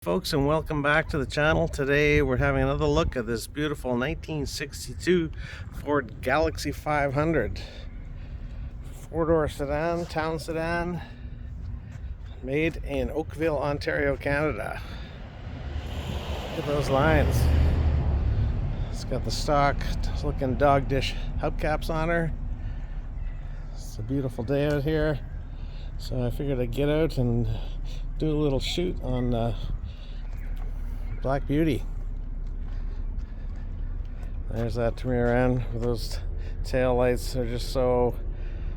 Folks, and welcome back to the channel. Today we're having another look at this beautiful 1962 Ford Galaxie 500 four-door sedan, town sedan, made in Oakville, Ontario, Canada. Look at those lines. It's got the stock looking dog dish hubcaps on her. It's a beautiful day out here, so I figured I'd get out and do a little shoot on Black Beauty. There's that rear end with those tail lights. They're just so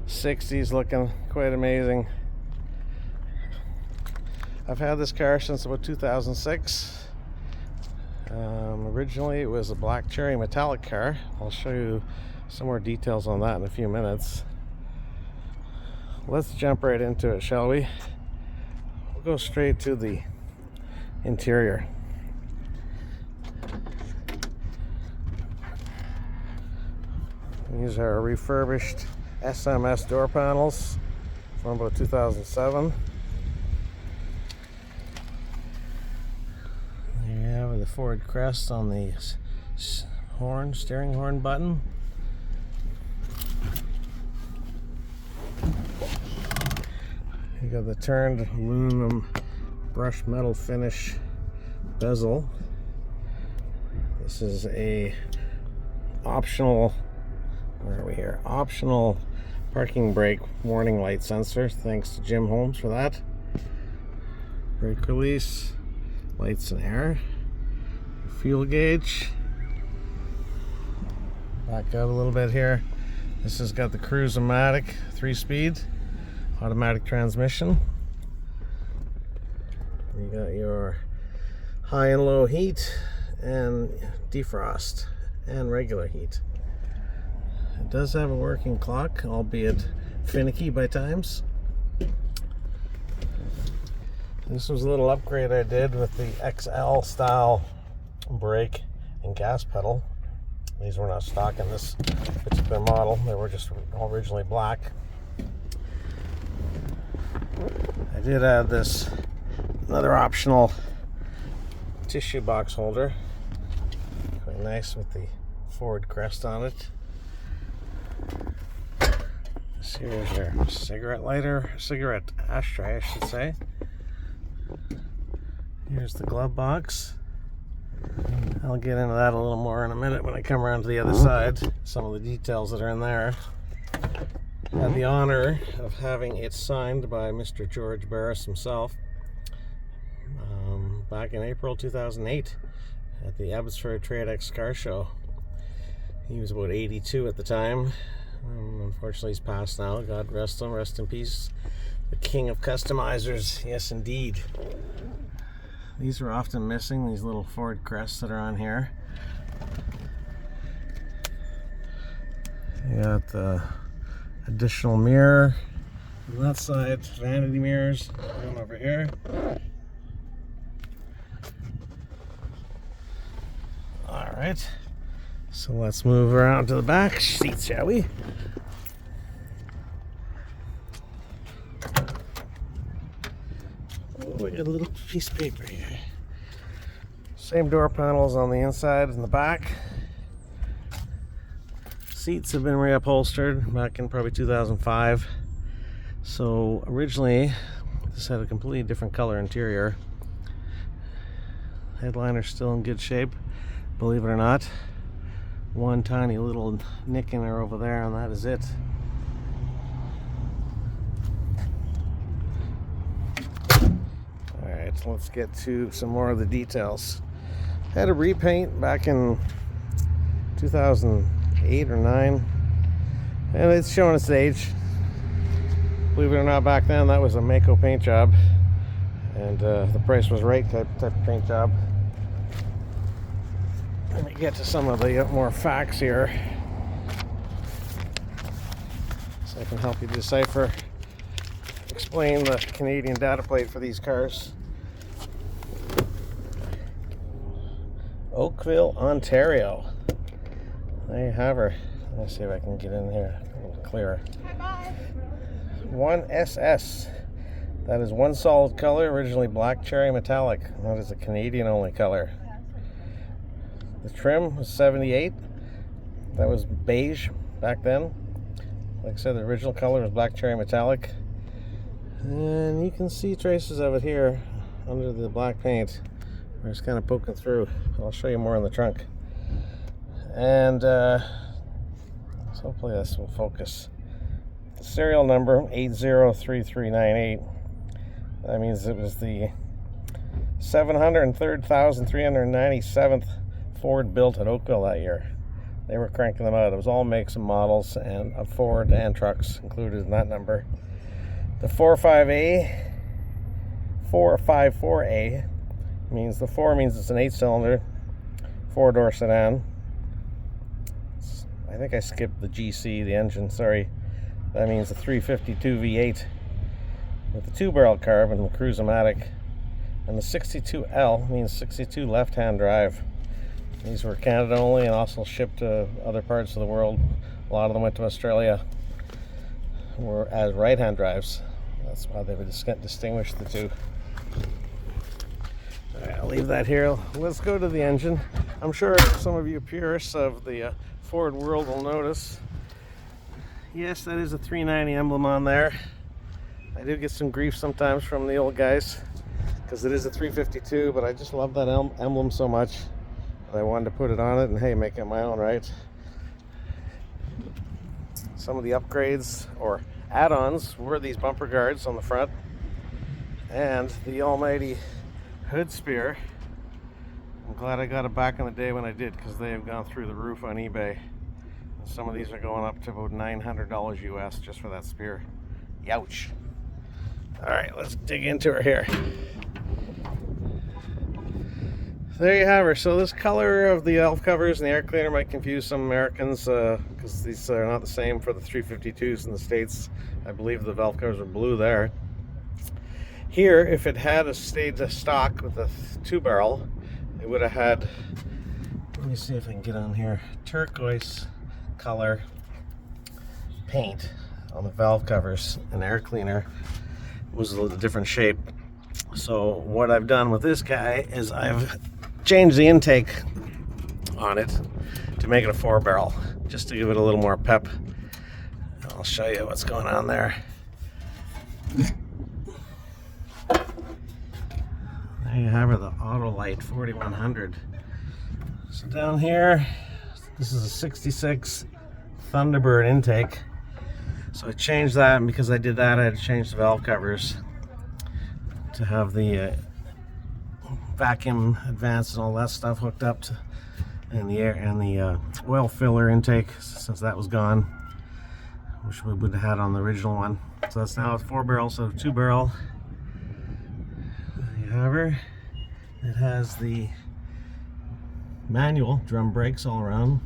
60s looking, quite amazing. I've had this car since about 2006. Originally it was a black cherry metallic car. I'll show you some more details on that in a few minutes. Let's jump right into it, shall we? We'll go straight to the interior. These are refurbished SMS door panels from about 2007. There you have the Ford crest on the steering horn button. You got the turned aluminum brushed metal finish bezel. This is a optional, where are we here? Optional parking brake warning light sensor. Thanks to Jim Holmes for that. Brake release, lights and air, fuel gauge. Back out a little bit here. This has got the cruise-o-matic 3-speed automatic transmission. You got your high and low heat and defrost and regular heat. It does have a working clock, albeit finicky by times. This was a little upgrade I did with the XL style brake and gas pedal. These were not stock in this particular model. They were just originally black. I did add this another optional tissue box holder. Quite nice with the Ford crest on it. Here's your cigarette lighter, cigarette ashtray, I should say. Here's the glove box. I'll get into that a little more in a minute when I come around to the other side. Some of the details that are in there. I had the honor of having it signed by Mr. George Barris himself back in April 2008 at the Abbotsford TradeX car show. He was about 82 at the time. Unfortunately, he's passed now. God rest him, rest in peace. The king of customizers, yes indeed. These are often missing, these little Ford crests that are on here. You got the additional mirror on that side, vanity mirrors going over here. Alright, so let's move around to the back seats, shall we? Oh, we got a little piece of paper here. Same door panels on the inside and the back. Seats have been reupholstered back in probably 2005. So originally this had a completely different color interior. Headliner's still in good shape, believe it or not. One tiny little nick in there over there, and that is it. Alright, so let's get to some more of the details. Had a repaint back in 2008 or 9, and it's showing its age. Believe it or not, back then that was a Mako paint job, and the price was right type of paint job. Let me get to some of the more facts here so I can help you decipher, explain the Canadian data plate for these cars. Oakville, Ontario. There you have her. Let me see if I can get in here a little clearer. 1SS That is one solid color, originally black cherry metallic. That is a Canadian only color. The trim was 78. That was beige back then. Like I said, the original color was black cherry metallic. And you can see traces of it here under the black paint. Where it's kind of poking through. I'll show you more in the trunk. And so hopefully this will focus. The serial number 803398. That means it was the 703,397th Ford built at Oakville that year. They were cranking them out. It was all makes and models and of Ford and trucks included in that number. The 454A means the 4 means it's an 8-cylinder 4-door sedan. I think I skipped the GC, the engine, sorry. That means the 352 V8 with the 2-barrel carb and the cruise-o-matic. And the 62L means 62 left-hand drive. These were Canada only and also shipped to other parts of the world. A lot of them went to Australia, were as right-hand drives. That's why they would distinguish the two. All right, I'll leave that here. Let's go to the engine. I'm sure some of you purists of the Ford world will notice. Yes, that is a 390 emblem on there. I do get some grief sometimes from the old guys because it is a 352, but I just love that emblem so much that I wanted to put it on it and hey, make it my own, right? Some of the upgrades or add-ons were these bumper guards on the front and the almighty hood spear. I'm glad I got it back in the day when I did because they have gone through the roof on eBay. And some of these are going up to about $900 US just for that spear. Youch. All right, let's dig into her here. There you have her. So this color of the valve covers and the air cleaner might confuse some Americans because these are not the same for the 352s in the States. I believe the valve covers are blue there. Here, if it had stayed stock with the 2-barrel, it would have had, let me see if I can get on here, turquoise color paint on the valve covers and air cleaner. Was a little different shape. So what I've done with this guy is I've changed the intake on it to make it a 4-barrel, just to give it a little more pep. I'll show you what's going on there. There you have her, the Autolite 4100. So down here, this is a 66 Thunderbird intake. So I changed that, and because I did that, I had to change the valve covers to have the vacuum advance and all that stuff hooked up to, and the air and the oil filler intake, since that was gone, which we would have had on the original one. So that's now a 4-barrel, so 2-barrel. There you have her. It has the manual drum brakes all around.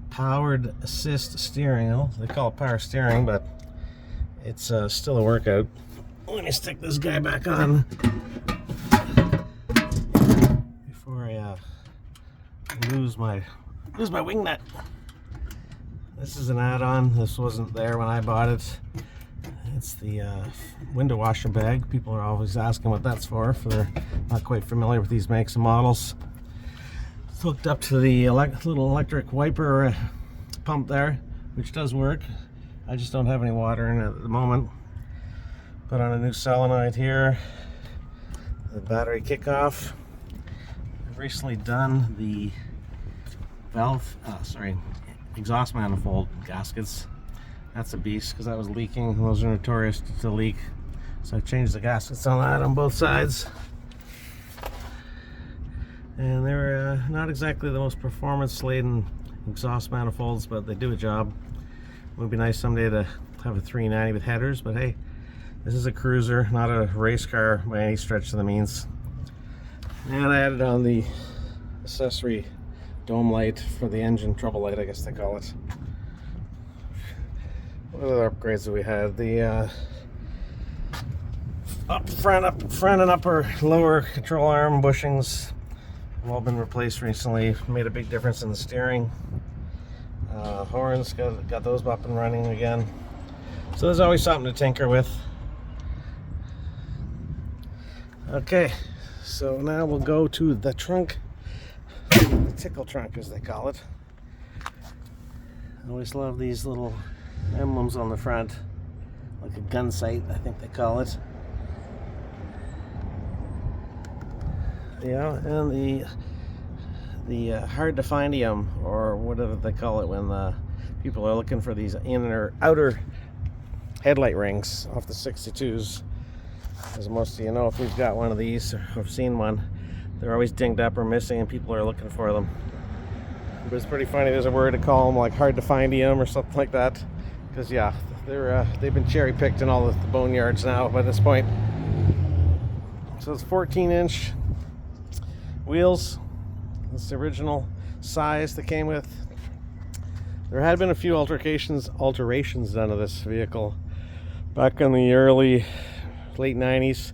Powered assist steering wheel. They call it power steering, but it's still a workout. Let me stick this guy back on before I lose my wing nut. This is an add-on. This wasn't there when I bought it. It's the window washer bag. People are always asking what that's for if they're not quite familiar with these makes and models. It's hooked up to the little electric wiper pump there, which does work. I just don't have any water in it at the moment. Put on a new solenoid here. The battery kickoff. I've recently done the exhaust manifold gaskets. That's a beast because that was leaking. Those are notorious to leak. So I changed the gaskets on that on both sides. And they're not exactly the most performance-laden exhaust manifolds, but they do a job. It would be nice someday to have a 390 with headers, but hey, this is a cruiser, not a race car by any stretch of the means. And I added on the accessory dome light for the engine, trouble light, I guess they call it. What other upgrades do we have? The up front and upper lower control arm bushings have all been replaced recently. Made a big difference in the steering. Horns got those up and running again. So there's always something to tinker with. Okay, so now we'll go to the trunk, the tickle trunk as they call it. I always love these little emblems on the front, like a gun sight, I think they call it. Yeah, and the hard to findium, or whatever they call it when people are looking for these inner outer headlight rings off the 62s. As most of you know, if you've got one of these or have seen one, they're always dinged up or missing and people are looking for them. But it's pretty funny, there's a word to call them, like hard to findium or something like that, because yeah, they've been cherry picked in all the boneyards now by this point. So it's 14-inch wheels. That's the original size that came with. There had been a few alterations done to this vehicle back in the late 90s.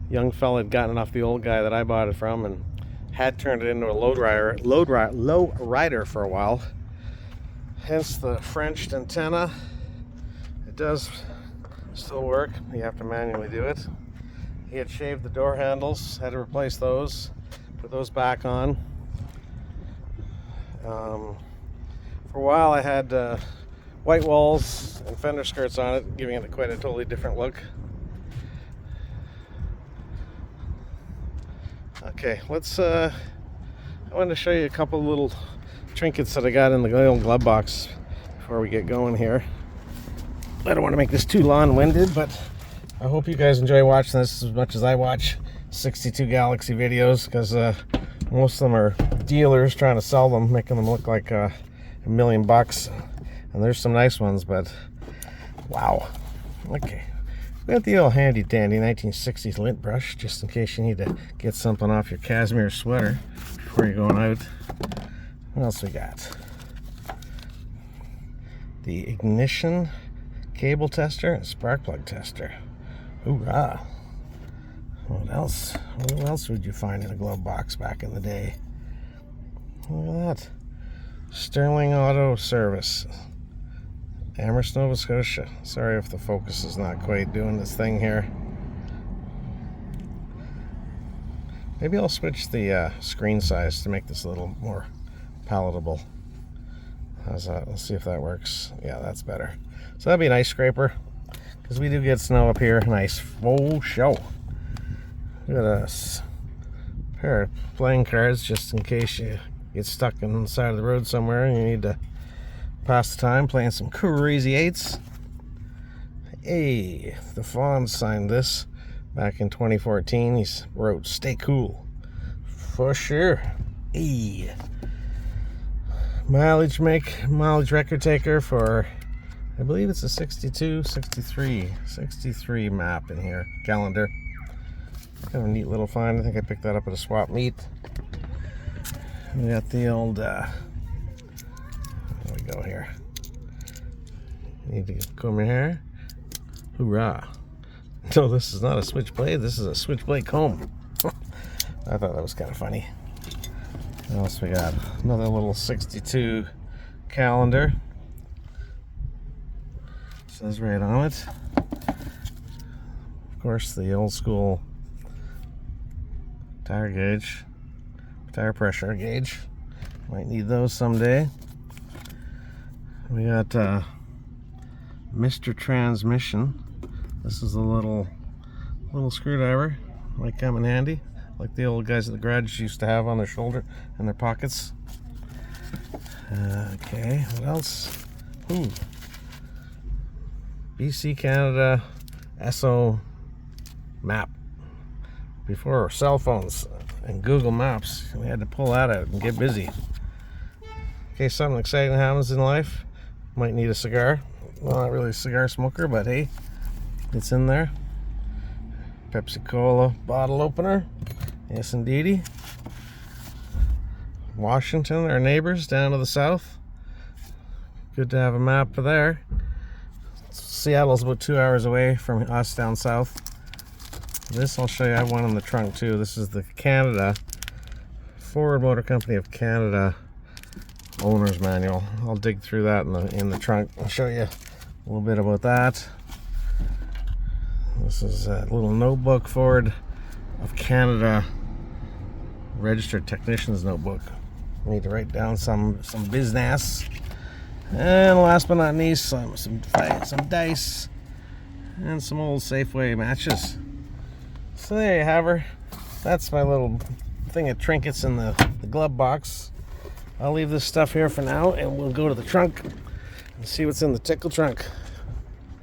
Young fella had gotten it off the old guy that I bought it from and had turned it into a low rider for a while. Hence the Frenched antenna. It does still work. You have to manually do it. He had shaved the door handles, had to replace those, put those back on. For a while I had white walls and fender skirts on it, giving it quite a totally different look. Okay, I wanted to show you a couple little trinkets that I got in the little glove box before we get going here. I don't want to make this too long-winded, but I hope you guys enjoy watching this as much as I watch 62 Galaxie videos, because most of them are dealers trying to sell them, making them look like $1 million. And there's some nice ones, but wow. Okay, we got the old handy dandy 1960s lint brush, just in case you need to get something off your cashmere sweater before you're going out. What else we got? The ignition cable tester and spark plug tester. Hoorah! What else? What else would you find in a glove box back in the day? Look at that. Sterling Auto Service, Amherst, Nova Scotia. Sorry if the focus is not quite doing this thing here. Maybe I'll switch the screen size to make this a little more palatable. How's that? Let's see if that works. Yeah, that's better. So that'd be an ice scraper, because we do get snow up here. Nice full show. We got a pair of playing cards just in case you get stuck on the side of the road somewhere and you need to pass the time playing some crazy eights. Hey, the Fonz signed this back in 2014. He wrote "Stay cool," for sure. Hey, mileage record taker for, I believe it's a 63 map in here, calendar. Kind of a neat little find. I think I picked that up at a swap meet. We got the old, there we go here. Need to comb your hair. Hoorah. No, this is not a switchblade. This is a switchblade comb. I thought that was kind of funny. What else we got? Another little 62 calendar. Says right on it. Of course, the old school tire gauge, tire pressure gauge. Might need those someday. We got Mr. Transmission. This is a little screwdriver. Might come in handy, like the old guys at the garage used to have on their shoulder and their pockets. Okay, what else? BC Canada SO map. Before cell phones and Google Maps, we had to pull that out and get busy. In case something exciting happens in life, might need a cigar. Well, not really a cigar smoker, but hey, it's in there. Pepsi Cola bottle opener. Yes, indeedy. Washington, our neighbors down to the south. Good to have a map there. Seattle's about 2 hours away from us down south. This I'll show you. I have one in the trunk too. This is the Canada, Ford Motor Company of Canada owner's manual. I'll dig through that in the trunk. I'll show you a little bit about that. This is a little notebook Ford of Canada registered technician's notebook. I need to write down some business. And last but not least, some dice and some old Safeway matches. So there you have her. That's my little thing of trinkets in the glove box. I'll leave this stuff here for now, and we'll go to the trunk and see what's in the tickle trunk.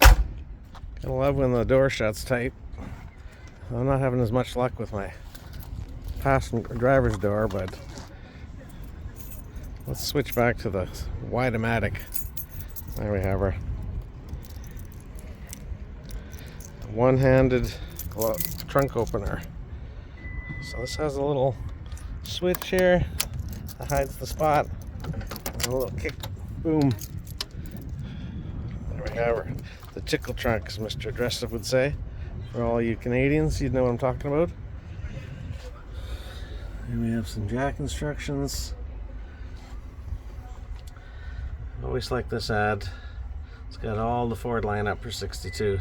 I love when the door shuts tight. I'm not having as much luck with my passenger driver's door, but let's switch back to the wide-o-matic. There we have her. One-handed trunk opener. So this has a little switch here that hides the spot. And a little kick, boom. There we have her. The tickle trunk, as Mr. Dressup would say. For all you Canadians, you'd know what I'm talking about. And we have some jack instructions. Always like this ad. It's got all the Ford lineup for 62.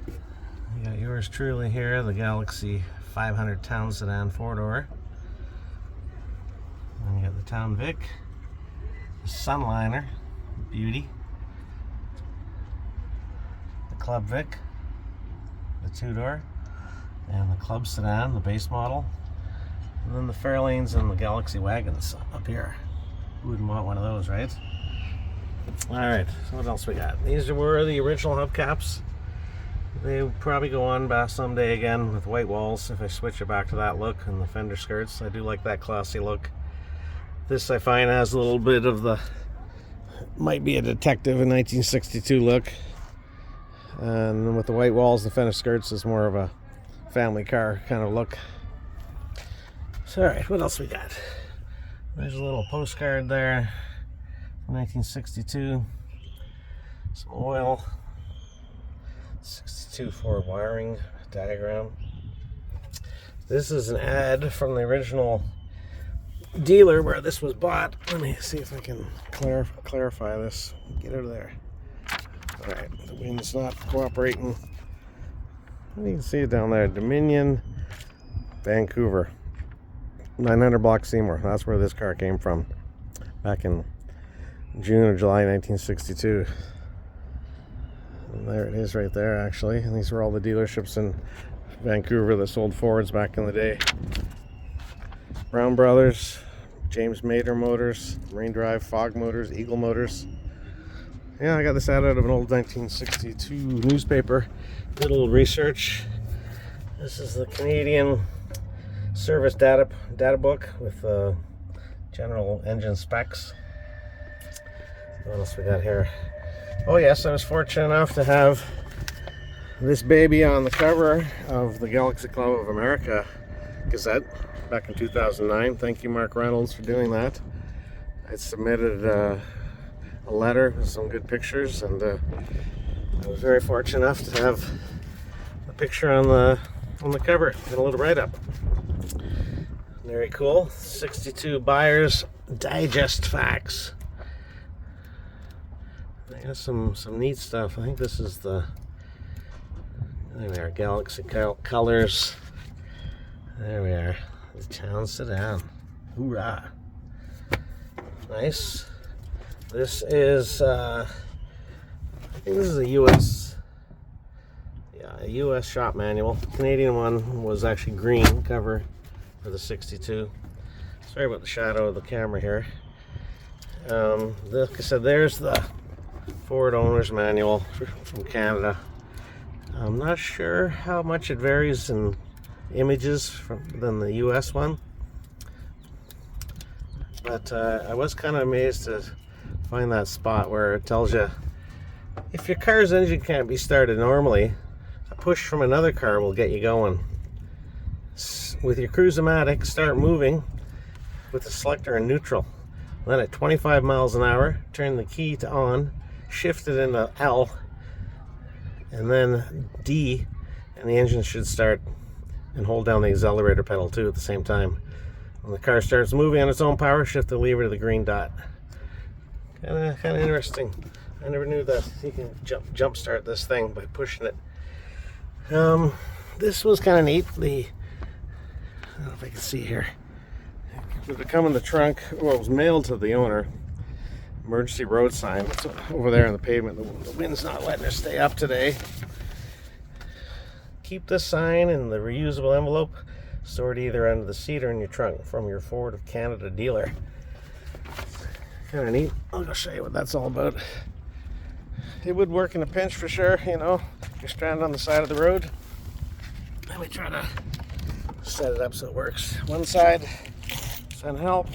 You got yours truly here, the Galaxie 500 Town Sedan 4-door. And you got the Town Vic, the Sunliner, beauty, the Club Vic, the 2-door, and the Club Sedan, the base model, and then the Fairlanes and the Galaxie wagons up here. Who wouldn't want one of those, right? Alright, so what else we got? These were the original hubcaps. They will probably go on back someday again with white walls if I switch it back to that look, and the fender skirts. I do like that classy look. This I find has a little bit of the, might be a detective in 1962 look. And with the white walls and fender skirts is more of a family car kind of look. So alright, what else we got? There's a little postcard there from 1962. Some oil. 62 Ford wiring diagram. This is an ad from the original dealer where this was bought. Let me see if I can clarify this. Get out of there. Alright, the wind's not cooperating. You can see it down there. Dominion, Vancouver. 900 block Seymour. That's where this car came from. Back in June or July 1962. And there it is right there, actually. And these were all the dealerships in Vancouver that sold Fords back in the day. Brown Brothers, James Mater Motors, Marine Drive, Fog Motors, Eagle Motors. Yeah, I got this ad out of an old 1962 newspaper. Did a little research. This is the Canadian service data book with general engine specs. What else we got here? Oh yes, I was fortunate enough to have this baby on the cover of the Galaxy Club of America Gazette back in 2009. Thank you, Mark Reynolds, for doing that. I submitted a letter with some good pictures, and I was very fortunate enough to have a picture on the cover and a little write-up. Very cool. 62 Buyers Digest Facts. They got some neat stuff. I think this is the, there we are, Galaxy colors. There we are, the Town Sedan. Hoorah! Nice. This is, I think this is a U.S. Yeah, a U.S. shop manual. The Canadian one was actually green cover for the 62. Sorry about the shadow of the camera here. Like I said, there's the Ford owner's manual from Canada. I'm not sure how much it varies in images than the US one, but I was kind of amazed to find that spot where it tells you if your car's engine can't be started normally, a push from another car will get you going. With your cruise-o-matic, start moving with the selector in neutral. Then at 25 miles an hour, turn the key to on, shift it into L, and then D, and the engine should start, and hold down the accelerator pedal too at the same time. When the car starts moving on its own power, shift the lever to the green dot. Kind of interesting. I never knew that you can jump start this thing by pushing it. this was kind of neat. I don't know if I can see here. It would come in the trunk. Well, it was mailed to the owner. Emergency road sign. It's over there on the pavement. The wind's not letting her stay up today. Keep this sign in the reusable envelope, stored either under the seat or in your trunk from your Ford of Canada dealer. Kind of neat. I'll go show you what that's all about. It would work in a pinch for sure, you know. You're stranded on the side of the road. Let me try to set it up so it works. One side, send help.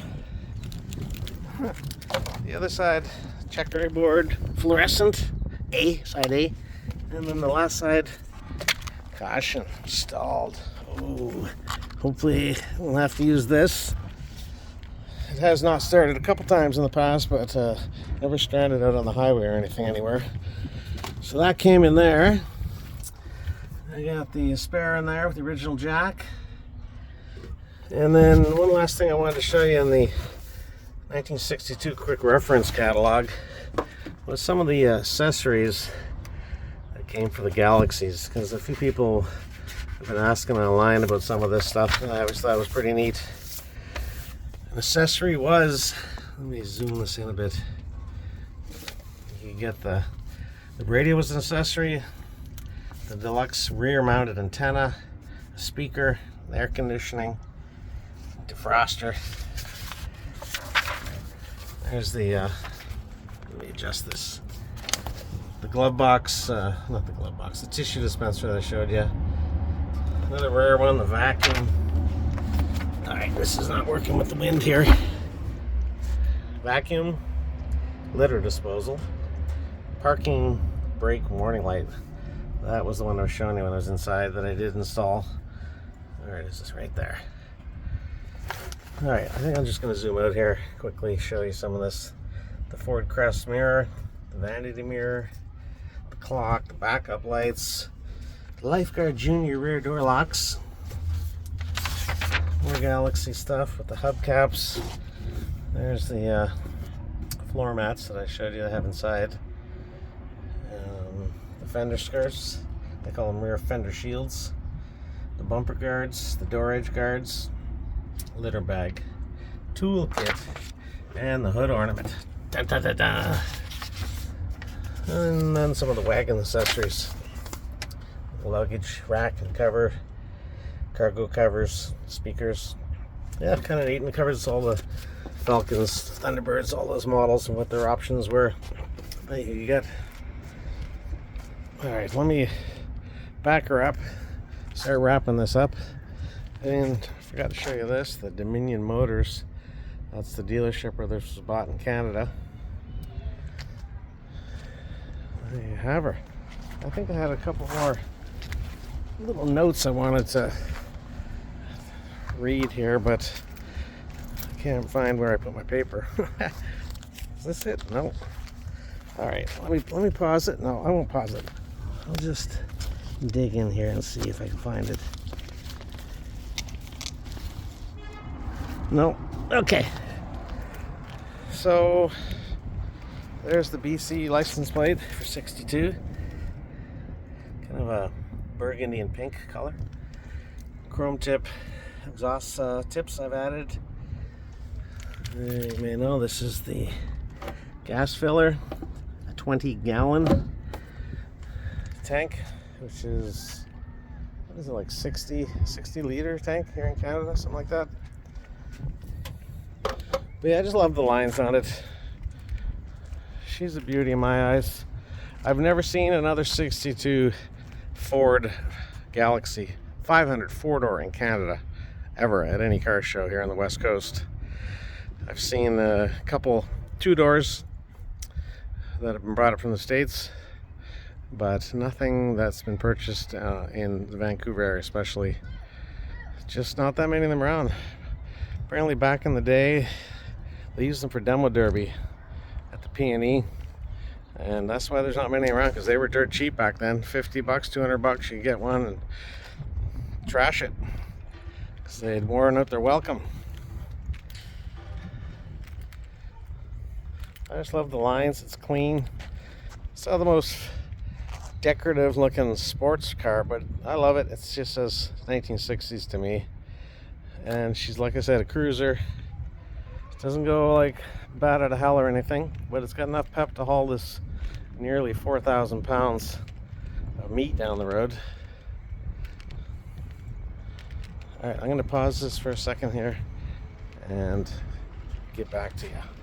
The other side, checkerboard, fluorescent, side A. And then the last side, caution, stalled. Oh, hopefully we'll have to use this. It has not started a couple times in the past, but never stranded out on the highway or anything anywhere. So that came in there. I got the spare in there with the original jack. And then one last thing I wanted to show you in the 1962 quick reference catalog was some of the accessories that came for the Galaxies, because a few people have been asking online about some of this stuff, and I always thought it was pretty neat. An accessory was, let me zoom this in a bit. You can get the radio was an accessory, the deluxe rear mounted antenna, a speaker, air conditioning, defroster. There's the, let me adjust this. The glove box, not the glove box, the tissue dispenser that I showed you. Another rare one, the vacuum. Alright, this is not working with the wind here. Vacuum, litter disposal, parking brake warning light. That was the one I was showing you when I was inside that I did install. Alright, it's just right there. Alright, I think I'm just going to zoom out here, quickly show you some of this. The Ford Crest mirror, the vanity mirror, the clock, the backup lights, the Lifeguard Junior rear door locks, more Galaxie stuff with the hubcaps. There's the floor mats that I showed you I have inside. The fender skirts, they call them rear fender shields. The bumper guards, the door edge guards, litter bag, tool kit, and the hood ornament. Dun, dun, dun, dun. And then some of the wagon accessories. The luggage rack and cover, cargo covers, speakers. Yeah, kind of neat, and it covers all the Falcons, Thunderbirds, all those models and what their options were. But you got. Alright, let me back her up, start wrapping this up. And I forgot to show you this, the Dominion Motors. That's the dealership where this was bought in Canada. There you have her. I think I had a couple more little notes I wanted to read here, but I can't find where I put my paper. Is this it? No. Alright, let me pause it. No, I won't pause it. I'll just dig in here and see if I can find it. No. Okay. So there's the BC license plate for 62. Kind of a burgundy and pink color. Chrome tip exhaust tips I've added. You may know this is the gas filler, a 20-gallon tank, which is, what is it, like 60 liter tank here in Canada, something like that. But yeah, I just love the lines on it. She's a beauty in my eyes. I've never seen another 62 Ford Galaxie 500 four-door in Canada ever at any car show here on the West Coast. I've seen a couple two-doors that have been brought up from the States, but nothing that's been purchased in the Vancouver area especially. Just not that many of them around. Apparently back in the day they used them for demo derby at the P&E, and that's why there's not many around, because they were dirt cheap back then. 50 bucks, 200 bucks, you get one and trash it, because they had worn out their welcome. I just love the lines. It's clean. It's not the most decorative looking sports car, but I love it. It's just as 1960s to me. And she's, like I said, a cruiser. It doesn't go like bat out of hell or anything, but it's got enough pep to haul this nearly 4,000 pounds of meat down the road. Alright, I'm going to pause this for a second here and get back to you.